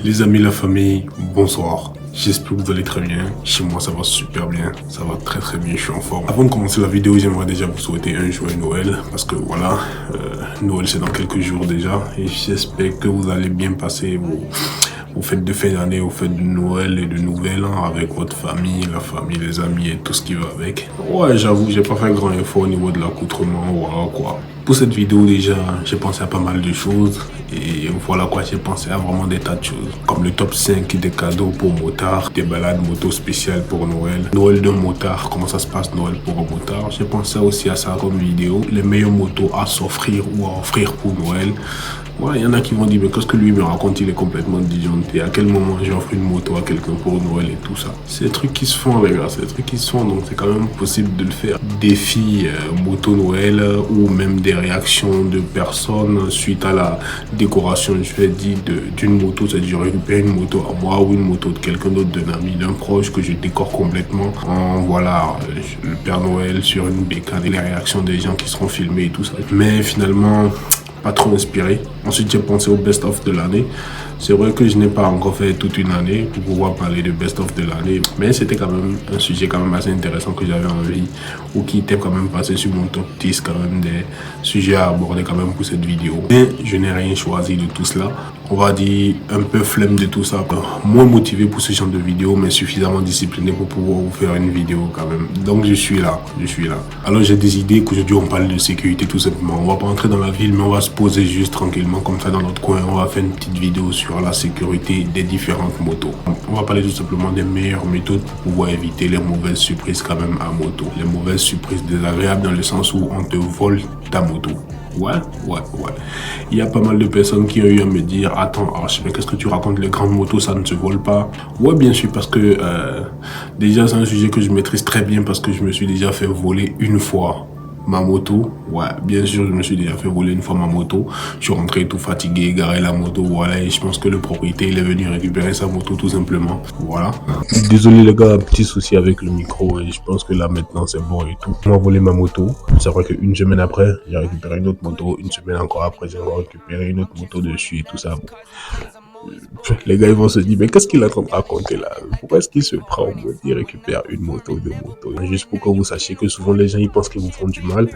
Les amis, la famille, bonsoir. J'espère que vous allez très bien. Chez moi, ça va super bien. Ça va très bien, je suis en forme. Avant de commencer la vidéo, j'aimerais déjà vous souhaiter un joyeux Noël. Parce que voilà, Noël c'est dans quelques jours déjà. Et j'espère que vous allez bien passer vos fêtes de fin d'année, vos fêtes de Noël et de Nouvel An avec votre famille, la famille, les amis et tout ce qui va avec. Ouais, j'avoue, j'ai pas fait grand effort au niveau de l'accoutrement, voilà quoi. Pour cette vidéo déjà, j'ai pensé à pas mal de choses et voilà quoi, j'ai pensé à vraiment des tas de choses. Comme le top 5 des cadeaux pour motards, des balades moto spéciales pour Noël, Noël d'un motard, comment ça se passe Noël pour un motard. J'ai pensé aussi à ça comme vidéo, les meilleures motos à s'offrir ou à offrir pour Noël. Ouais, il y en a qui vont dire, mais qu'est-ce que lui me raconte, il est complètement disjoncté. À quel moment j'offre une moto à quelqu'un pour Noël et tout ça. C'est des trucs qui se font, les gars, c'est des trucs qui se font, donc c'est quand même possible de le faire. Défi moto Noël ou même des réactions de personnes suite à la décoration, je vais dire, d'une moto, c'est-à-dire je récupère une moto à moi ou une moto de quelqu'un d'autre, d'un ami, d'un proche que je décore complètement en, voilà, le Père Noël sur une bécane et les réactions des gens qui seront filmés et tout ça. Mais finalement, pas trop inspiré. Ensuite, j'ai pensé au best-of de l'année. C'est vrai que je n'ai pas encore fait toute une année pour pouvoir parler de best-of de l'année, mais c'était quand même un sujet quand même assez intéressant que j'avais envie, ou qui était quand même passé sur mon top 10, quand même des sujets à aborder quand même pour cette vidéo. Mais je n'ai rien choisi de tout cela. On va dire un peu flemme de tout ça. Moins motivé pour ce genre de vidéo, mais suffisamment discipliné pour pouvoir vous faire une vidéo quand même. Donc je suis là. Alors j'ai des idées qu'aujourd'hui on parle de sécurité tout simplement. On va pas entrer dans la ville, mais on va se poser juste tranquillement comme ça dans notre coin. On va faire une petite vidéo sur la sécurité des différentes motos. On va parler tout simplement des meilleures méthodes pour pouvoir éviter les mauvaises surprises quand même à moto. Les mauvaises surprises désagréables dans le sens où on te vole ta moto. Ouais. Il y a pas mal de personnes qui ont eu à me dire, attends, Arch, mais qu'est-ce que tu racontes, les grandes motos, ça ne se vole pas. Ouais, bien sûr, parce que déjà, c'est un sujet que je maîtrise très bien parce que je me suis déjà fait voler une fois ma moto. Ouais, bien sûr, je me suis déjà fait voler une fois ma moto. Je suis rentré tout fatigué, garé la moto, voilà, et je pense que le propriétaire, il est venu récupérer sa moto tout simplement. Voilà. Désolé les gars, petit souci avec le micro et je pense que là maintenant c'est bon et tout. On m'a volé ma moto. C'est vrai qu'une semaine après, j'ai récupéré une autre moto. Une semaine encore après, j'ai encore récupéré une autre moto dessus et tout ça. Bon. Les gars ils vont se dire, mais qu'est-ce qu'il est en train de raconter là? Pourquoi est-ce qu'il se prend en mode il récupère une moto, deux motos? Juste pour que vous sachiez que souvent les gens ils pensent qu'ils vous font du mal,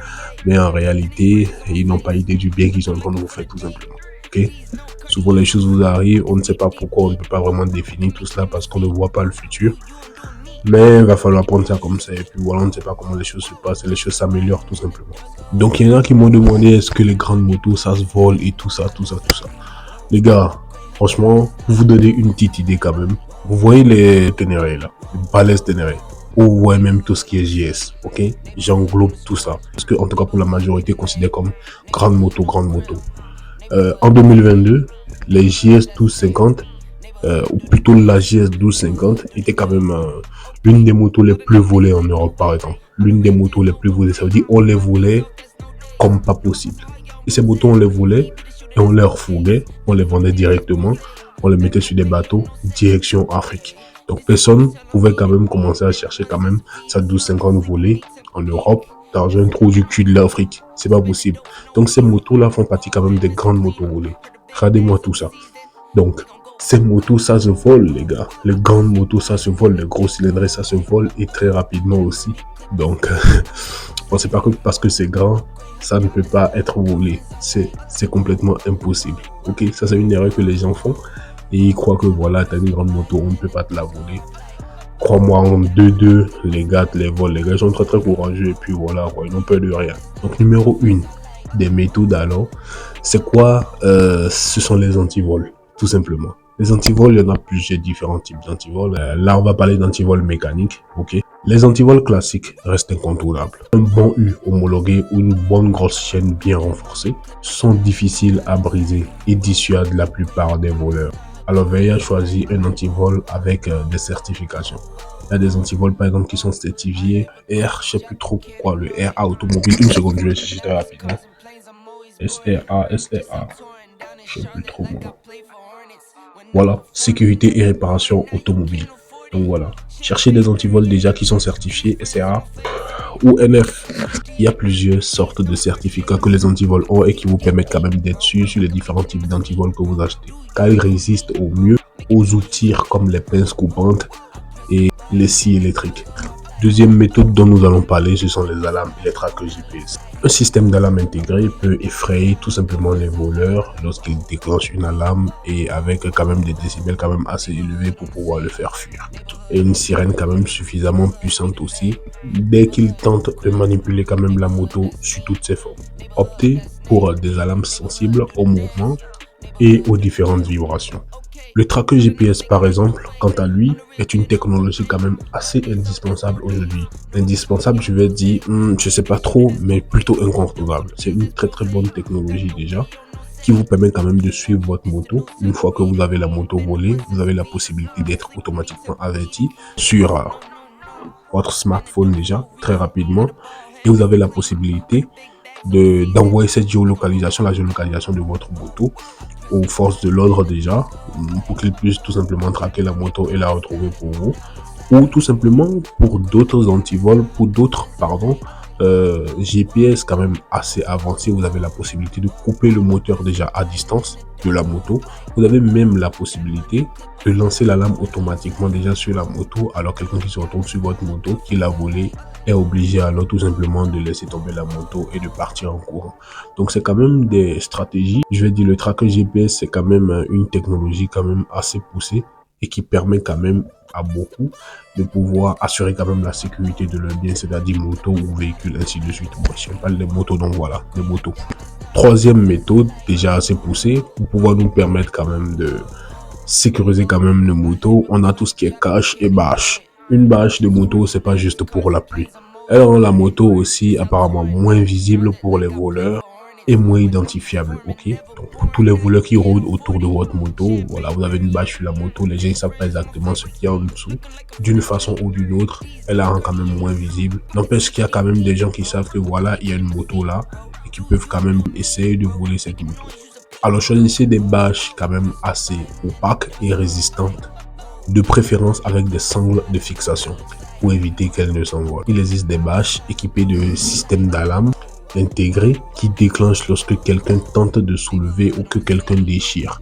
mais en réalité ils n'ont pas idée du bien qu'ils sont en train de vous faire tout simplement. Ok? Souvent les choses vous arrivent, on ne sait pas pourquoi, on ne peut pas vraiment définir tout cela parce qu'on ne voit pas le futur. Mais il va falloir prendre ça comme ça et puis voilà, on ne sait pas comment les choses se passent et les choses s'améliorent tout simplement. Donc il y en a qui m'ont demandé est-ce que les grandes motos ça se vole et tout ça. Les gars, franchement, pour vous donner une petite idée quand même, vous voyez les Ténéré là, les balaises Ténéré, ou vous voyez même tout ce qui est JS, ok? J'englobe tout ça, parce que en tout cas pour la majorité considéré comme grande moto. En 2022, les JS 1250, ou plutôt la JS 1250, était quand même l'une des motos les plus volées en Europe par exemple. L'une des motos les plus volées, ça veut dire on les volait comme pas possible. Et ces motos on les volait, et on les refourguait, on les vendait directement, on les mettait sur des bateaux, direction Afrique. Donc personne pouvait quand même commencer à chercher quand même sa 1250 volée en Europe, dans un trou du cul de l'Afrique. C'est pas possible. Donc ces motos-là font partie quand même des grandes motos volées. Regardez-moi tout ça. Donc, ces motos, ça se vole, les gars. Les grandes motos, ça se vole. Les gros cylindrés, ça se vole et très rapidement aussi. Donc, c'est pas que parce que c'est grand, ça ne peut pas être volé. C'est complètement impossible. Ok, ça c'est une erreur que les gens font. Et ils croient que voilà, t'as une grande moto, on ne peut pas te la voler. Crois-moi, en 2-2, les gars te les volent. Les gars sont très courageux et puis voilà, quoi, ils n'ont peur de rien. Donc, numéro 1 des méthodes alors, c'est quoi? Ce sont les antivols, tout simplement. Les antivols, il y en a plusieurs différents types d'antivols. Là, on va parler d'antivols mécaniques, ok? Les antivols classiques restent incontournables. Un bon U homologué ou une bonne grosse chaîne bien renforcée sont difficiles à briser et dissuadent la plupart des voleurs. Alors, veillez à choisir un antivol avec des certifications. Il y a des antivols, par exemple, qui sont certifiés R, je sais plus trop pourquoi, le RA automobile. Une seconde, je vais chercher très rapidement. SRA, je sais plus trop moi. Voilà, sécurité et réparation automobile. Donc voilà, cherchez des antivols déjà qui sont certifiés SRA ou NF. Il y a plusieurs sortes de certificats que les antivols ont et qui vous permettent quand même d'être sûr sur les différents types d'antivols que vous achetez. Car ils résistent au mieux aux outils comme les pinces coupantes et les scies électriques. Deuxième méthode dont nous allons parler, ce sont les alarmes et les trackers GPS. Un système d'alarme intégré peut effrayer tout simplement les voleurs lorsqu'ils déclenchent une alarme et avec quand même des décibels quand même assez élevés pour pouvoir le faire fuir. Et une sirène quand même suffisamment puissante aussi dès qu'ils tentent de manipuler quand même la moto sous toutes ses formes. Optez pour des alarmes sensibles au mouvement et aux différentes vibrations. Le tracker GPS, par exemple, quant à lui, est une technologie quand même assez indispensable aujourd'hui. Indispensable, je vais dire, je sais pas trop, mais plutôt incontournable. C'est une très très bonne technologie déjà, qui vous permet quand même de suivre votre moto. Une fois que vous avez la moto volée, vous avez la possibilité d'être automatiquement averti sur votre smartphone déjà, très rapidement. Et vous avez la possibilité d'envoyer cette géolocalisation, la géolocalisation de votre moto aux forces de l'ordre déjà, pour qu'ils puissent tout simplement traquer la moto et la retrouver pour vous, ou tout simplement pour d'autres antivols, pour d'autres, GPS quand même assez avancés. Vous avez la possibilité de couper le moteur déjà à distance de la moto. Vous avez même la possibilité de lancer l'alarme automatiquement déjà sur la moto. Alors quelqu'un qui se retrouve sur votre moto, qui l'a volé, est obligé alors tout simplement de laisser tomber la moto et de partir en courant. Donc c'est quand même des stratégies. Je vais dire, le tracker GPS, c'est quand même une technologie quand même assez poussée et qui permet quand même à beaucoup de pouvoir assurer quand même la sécurité de leur bien, c'est-à-dire moto ou véhicule, ainsi de suite. Bon, si on parle des motos, donc voilà, des motos. Troisième méthode, déjà assez poussée, pour pouvoir nous permettre quand même de sécuriser quand même nos motos, on a tout ce qui est cache et bâche. Une bâche de moto, c'est pas juste pour la pluie. Elle rend la moto aussi apparemment moins visible pour les voleurs et moins identifiable, ok? Donc pour tous les voleurs qui rôdent autour de votre moto, voilà, vous avez une bâche sur la moto, les gens ne savent pas exactement ce qu'il y a en dessous. D'une façon ou d'une autre, elle la rend quand même moins visible. N'empêche qu'il y a quand même des gens qui savent que voilà, il y a une moto là et qui peuvent quand même essayer de voler cette moto. Alors choisissez des bâches quand même assez opaques et résistantes, de préférence avec des sangles de fixation pour éviter qu'elles ne s'envolent. Il existe des bâches équipées de systèmes d'alarme intégrés qui déclenchent lorsque quelqu'un tente de soulever ou que quelqu'un déchire.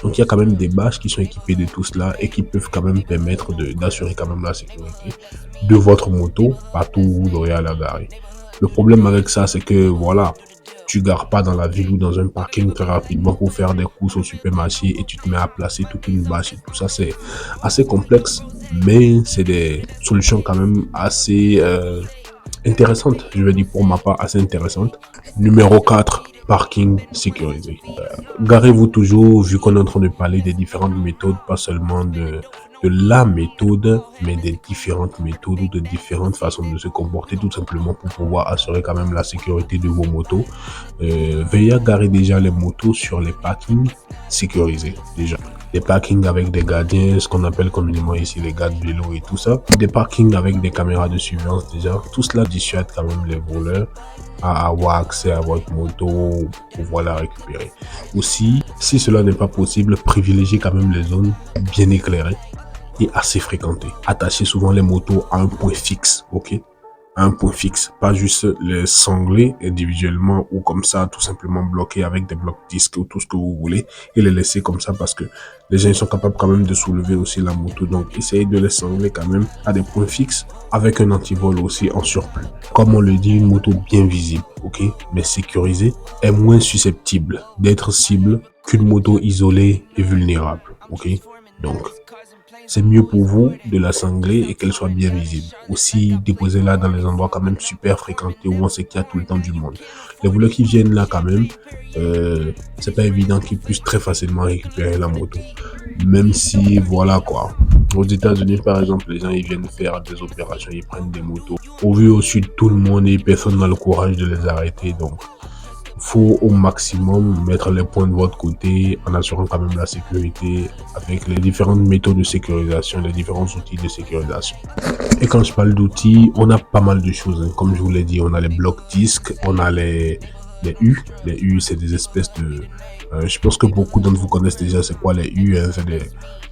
Donc il y a quand même des bâches qui sont équipées de tout cela et qui peuvent quand même permettre d'assurer quand même la sécurité de votre moto partout où vous aurez à la garer. Le problème avec ça, c'est que voilà, tu gares pas dans la ville ou dans un parking très rapidement pour faire des courses au supermarché et tu te mets à placer toute une bâche et tout ça. C'est assez complexe, mais c'est des solutions quand même assez intéressantes. Je vais dire pour ma part assez intéressantes. Numéro 4, parking sécurisé. Garez-vous toujours, vu qu'on est en train de parler des différentes méthodes, pas seulement de la méthode, mais des différentes méthodes ou de différentes façons de se comporter, tout simplement pour pouvoir assurer quand même la sécurité de vos motos. Veuillez à garer déjà les motos sur les parkings sécurisés déjà. Des parkings avec des gardiens, ce qu'on appelle communément ici les gardes vélo et tout ça. Des parkings avec des caméras de surveillance déjà. Tout cela dissuade quand même les voleurs à avoir accès à votre moto pour pouvoir la récupérer. Aussi, si cela n'est pas possible, privilégiez quand même les zones bien éclairées et assez fréquentées. Attachez souvent les motos à un point fixe, ok? À un point fixe, pas juste les sangler individuellement ou comme ça, tout simplement bloquer avec des blocs disques ou tout ce que vous voulez et les laisser comme ça parce que les gens sont capables quand même de soulever aussi la moto. Donc, essayez de les sangler quand même à des points fixes avec un antivol aussi en surplus. Comme on le dit, une moto bien visible, ok, mais sécurisée est moins susceptible d'être cible qu'une moto isolée et vulnérable, ok. Donc, c'est mieux pour vous de la sangler et qu'elle soit bien visible. Aussi, déposez-la dans les endroits quand même super fréquentés où on sait qu'il y a tout le temps du monde. Les voleurs qui viennent là quand même, c'est pas évident qu'ils puissent très facilement récupérer la moto. Même si, voilà quoi. Aux États-Unis, par exemple, les gens ils viennent faire des opérations, ils prennent des motos. Au vu au sud, tout le monde et personne n'a le courage de les arrêter. Donc, faut au maximum mettre les points de votre côté en assurant quand même la sécurité avec les différentes méthodes de sécurisation, les différents outils de sécurisation. Et quand je parle d'outils, on a pas mal de choses. Comme je vous l'ai dit, on a les blocs disques, on a les U. Les U, c'est des espèces de... je pense que beaucoup d'entre vous connaissent déjà c'est quoi les U. Hein,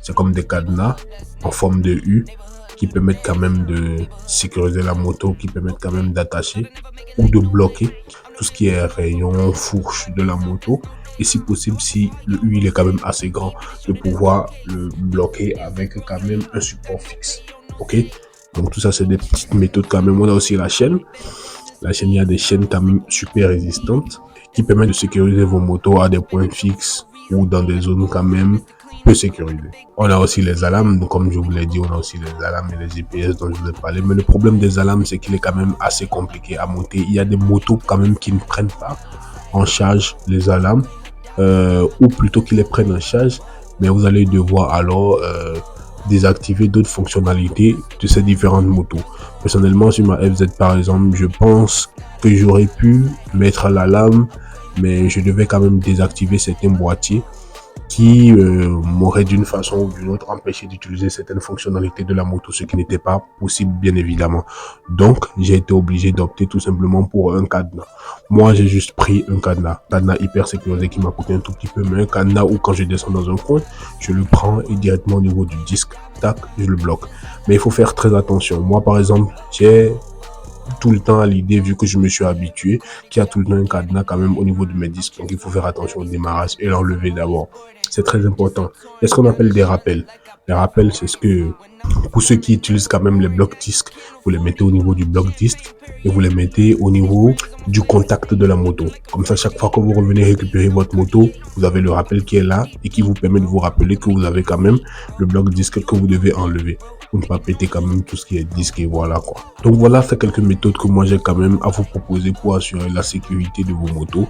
c'est comme des cadenas en forme de U qui permettent quand même de sécuriser la moto, qui permettent quand même d'attacher ou de bloquer tout ce qui est rayon, fourche de la moto et si possible, si le U il est quand même assez grand, de pouvoir le bloquer avec quand même un support fixe. Ok, donc tout ça c'est des petites méthodes quand même. On a aussi la chaîne. La chaîne, il y a des chaînes quand même super résistantes qui permettent de sécuriser vos motos à des points fixes ou dans des zones quand même peu sécurisées. On a aussi les alarmes, donc comme je vous l'ai dit, on a aussi les alarmes et les GPS dont je vous ai parlé. Mais le problème des alarmes, c'est qu'il est quand même assez compliqué à monter. Il y a des motos quand même qui ne prennent pas en charge les alarmes, ou plutôt qu'ils les prennent en charge, mais vous allez devoir alors désactiver d'autres fonctionnalités de ces différentes motos. Personnellement, sur ma FZ par exemple, je pense que j'aurais pu mettre l'alarme, mais je devais quand même désactiver certains boîtiers qui m'auraient d'une façon ou d'une autre empêché d'utiliser certaines fonctionnalités de la moto, ce qui n'était pas possible bien évidemment. Donc j'ai été obligé d'opter tout simplement pour un cadenas. Moi j'ai juste pris un cadenas hyper sécurisé qui m'a coûté un tout petit peu, mais un cadenas où quand je descends dans un coin, je le prends et directement au niveau du disque, tac, je le bloque. Mais il faut faire très attention. Moi par exemple, j'ai tout le temps à l'idée, vu que je me suis habitué, qu'il y a tout le temps un cadenas quand même au niveau de mes disques. Donc il faut faire attention au démarrage et l'enlever d'abord. C'est très important. Il y a ce qu'on appelle des rappels. Les rappels, c'est ce que, pour ceux qui utilisent quand même les blocs disques, vous les mettez au niveau du bloc disque et vous les mettez au niveau du contact de la moto. Comme ça, chaque fois que vous revenez récupérer votre moto, vous avez le rappel qui est là et qui vous permet de vous rappeler que vous avez quand même le bloc disque que vous devez enlever pour ne pas péter quand même tout ce qui est disque et voilà quoi. Donc voilà, c'est quelques méthodes que moi j'ai quand même à vous proposer pour assurer la sécurité de vos motos.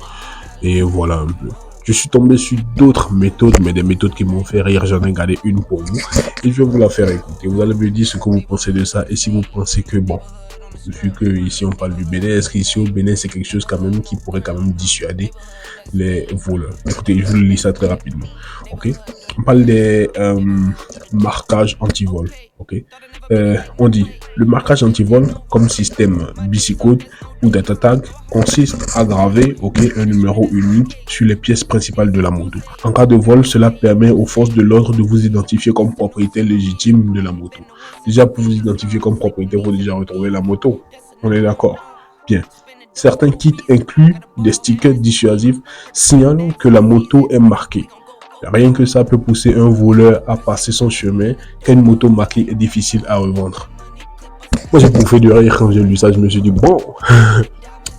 Et voilà un peu. Je suis tombé sur d'autres méthodes, mais des méthodes qui m'ont fait rire. J'en ai gardé une pour vous et je vais vous la faire écouter. Vous allez me dire ce que vous pensez de ça et si vous pensez que bon, vu que ici on parle du Bénin, est-ce qu'ici au Bénin c'est quelque chose quand même qui pourrait quand même dissuader les voleurs. Écoutez, je vous lis ça très rapidement. Ok, on parle des marquages anti-vol. Ok, on dit le marquage anti-vol comme système bicicode ou data tag consiste à graver un numéro unique sur les pièces principales de la moto. En cas de vol, cela permet aux forces de l'ordre de vous identifier comme propriétaire légitime de la moto. Déjà, pour vous identifier comme propriétaire, vous déjà retrouver la moto. On est d'accord? Bien. Certains kits incluent des stickers dissuasifs signalant que la moto est marquée. Rien que ça peut pousser un voleur à passer son chemin, qu'une moto marquée est difficile à revendre. Moi j'ai bouffé de rire quand j'ai lu ça, je me suis dit bon,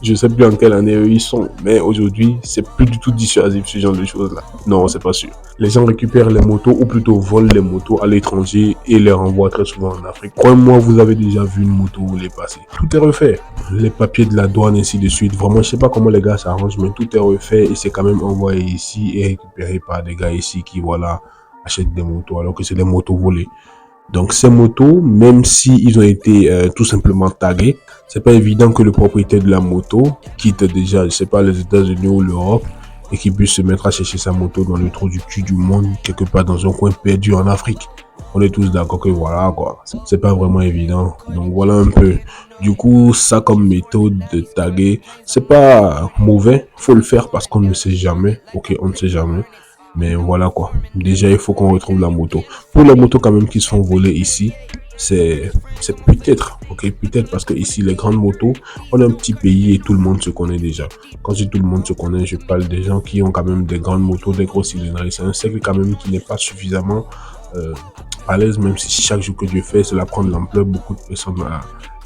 je sais plus en quelle année eux ils sont, mais aujourd'hui c'est plus du tout dissuasif ce genre de choses là. Non, c'est pas sûr. Les gens récupèrent les motos ou plutôt volent les motos à l'étranger et les renvoient très souvent en Afrique. Croyez-moi, vous avez déjà vu une moto les passer. Tout est refait. Les papiers de la douane ainsi de suite. Vraiment, je sais pas comment les gars s'arrangent, mais tout est refait et c'est quand même envoyé ici et récupéré par des gars ici qui voilà achètent des motos alors que c'est des motos volées. Donc ces motos, même si ils ont été tout simplement tagués, c'est pas évident que le propriétaire de la moto quitte déjà, je sais pas, les États-Unis ou l'Europe et qu'il puisse se mettre à chercher sa moto dans le trou du cul du monde, quelque part dans un coin perdu en Afrique. On est tous d'accord que voilà quoi, c'est pas vraiment évident. Donc voilà un peu. Du coup, ça comme méthode de taguer, c'est pas mauvais, faut le faire parce qu'on ne sait jamais. Ok, on ne sait jamais. Mais voilà quoi. Déjà, il faut qu'on retrouve la moto. Pour les motos quand même qui se font voler ici, c'est peut-être, peut-être parce que ici, les grandes motos, on est un petit pays et tout le monde se connaît déjà. Quand je dis tout le monde se connaît, je parle des gens qui ont quand même des grandes motos, des gros cylindres. Et c'est un cercle quand même qui n'est pas suffisamment à l'aise, même si chaque jour que Dieu fait, cela prend de l'ampleur. Beaucoup de personnes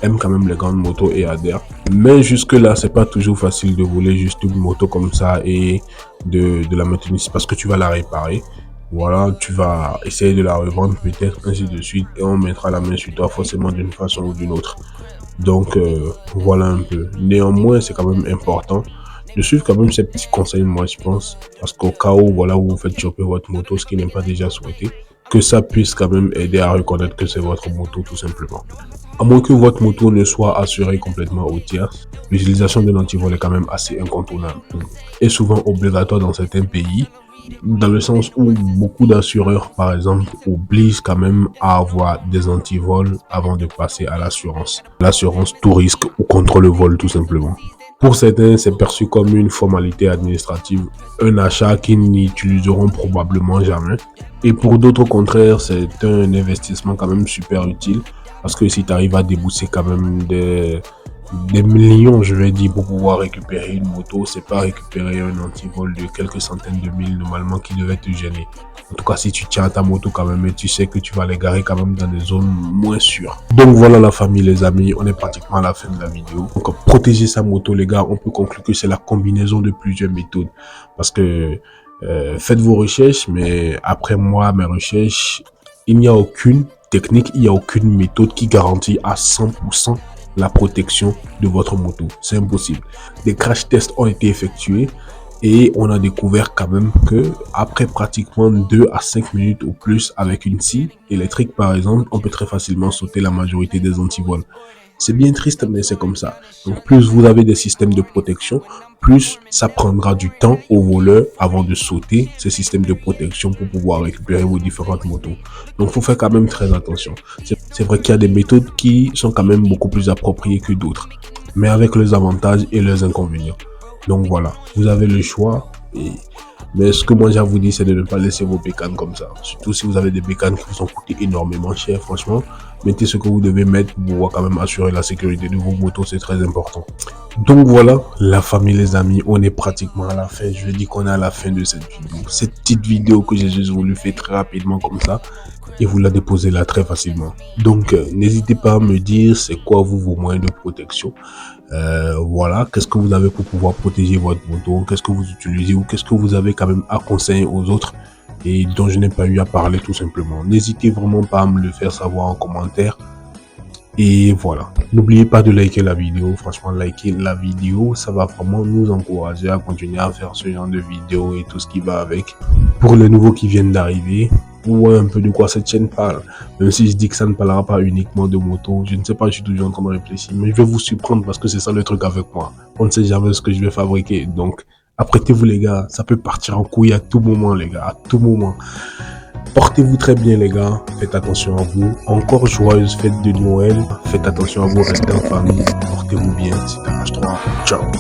aiment quand même les grandes motos et adhèrent. Mais jusque là, c'est pas toujours facile de voler juste une moto comme ça et de la maintenir parce que tu vas la réparer. Voilà, tu vas essayer de la revendre peut-être, ainsi de suite, et on mettra la main sur toi forcément d'une façon ou d'une autre. Donc voilà un peu. Néanmoins, c'est quand même important de suivre quand même ces petits conseils, moi je pense, parce qu'au cas où voilà, vous faites choper votre moto, ce qui n'est pas déjà souhaité, que ça puisse quand même aider à reconnaître que c'est votre moto tout simplement. À moins que votre moto ne soit assurée complètement au tiers, l'utilisation de l'antivol est quand même assez incontournable et souvent obligatoire dans certains pays, dans le sens où beaucoup d'assureurs, par exemple, obligent quand même à avoir des antivols avant de passer à l'assurance tout risque ou contre le vol tout simplement. Pour certains, c'est perçu comme une formalité administrative, un achat qu'ils n'utiliseront probablement jamais. Et pour d'autres, au contraire, c'est un investissement quand même super utile parce que si tu arrives à débourser quand même des des millions, je vais dire, pour pouvoir récupérer une moto. C'est pas récupérer un antivol de quelques centaines de mille normalement qui devait te gêner. En tout cas, si tu tiens à ta moto quand même, et tu sais que tu vas les garer quand même dans des zones moins sûres. Donc voilà la famille, les amis, on est pratiquement à la fin de la vidéo. Donc protéger sa moto, les gars, on peut conclure que c'est la combinaison de plusieurs méthodes. Parce que faites vos recherches, mais après moi, mes recherches, il n'y a aucune technique, il n'y a aucune méthode qui garantit à 100% la protection de votre moto. C'est impossible. Des crash tests ont été effectués et on a découvert quand même que après pratiquement 2 à 5 minutes ou plus avec une scie électrique par exemple, on peut très facilement sauter la majorité des antivols. C'est bien triste, mais c'est comme ça. Donc plus vous avez des systèmes de protection, plus ça prendra du temps aux voleurs avant de sauter ces systèmes de protection pour pouvoir récupérer vos différentes motos. Donc il faut faire quand même très attention. C'est vrai qu'il y a des méthodes qui sont quand même beaucoup plus appropriées que d'autres, mais avec leurs avantages et leurs inconvénients. Donc voilà, vous avez le choix. Mais ce que moi j'ai à vous dire, c'est de ne pas laisser vos bécanes comme ça. Surtout si vous avez des bécanes qui vous ont coûté énormément cher, franchement. Mettez ce que vous devez mettre pour pouvoir quand même assurer la sécurité de vos motos, c'est très important. Donc voilà, la famille, les amis, on est pratiquement à la fin. Je vais dire qu'on est à la fin de cette vidéo. Cette petite vidéo que j'ai juste voulu faire très rapidement comme ça. Et vous la déposez là très facilement. Donc n'hésitez pas à me dire c'est quoi vos moyens de protection. Voilà, qu'est-ce que vous avez pour pouvoir protéger votre moto, qu'est-ce que vous utilisez ou qu'est-ce que vous avez quand même à conseiller aux autres et dont je n'ai pas eu à parler tout simplement. N'hésitez vraiment pas à me le faire savoir en commentaire. Et voilà, n'oubliez pas de liker la vidéo. Franchement, liker la vidéo, ça va vraiment nous encourager à continuer à faire ce genre de vidéos et tout ce qui va avec. Pour les nouveaux qui viennent d'arriver, pour voir un peu de quoi cette chaîne parle. Même si je dis que ça ne parlera pas uniquement de moto, je ne sais pas, je suis toujours en train de réfléchir. Mais je vais vous surprendre parce que c'est ça le truc avec moi. On ne sait jamais ce que je vais fabriquer. Donc, apprêtez-vous les gars, ça peut partir en couille à tout moment les gars, à tout moment. Portez-vous très bien les gars, faites attention à vous. Encore joyeuse fête de Noël, faites attention à vous, restez en famille, portez-vous bien, c'était H3, ciao.